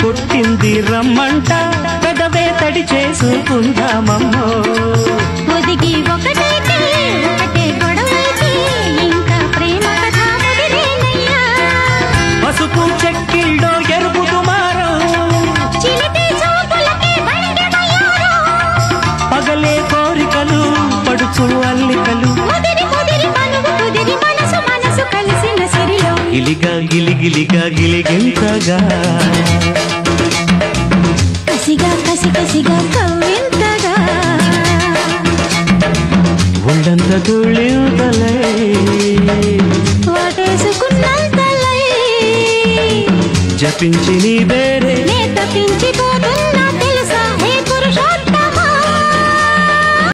కొట్టింది రమ్మంట పెదవే తడి చేసుకుందామమ్మో ఒదిగి ఒకటైతే ఒకటే గొడవైతే ఇంకా ప్రేమ కథ ముదిరేనయ్యా పసుపు చెక్కిళ్ళో ఎరుపు దుమారం చిలిపి చూపులకి బండమయ్యారు పగలే కోరికలు పడుచు అల్లికలు ముదిరి ముదిరి మనువు కుదిరి మనసు మనసు కలిసిన సిరిలో గిలిగా గిలిగిలిగా గిలిగింతగా కసిగా కసి కసిగా కవ్వింతగా ఒళ్ళంత తుళ్ళింతలై వాటేసుకున్నంతలై జపించి నీ పేరే నే తప్పించిపోతున్నా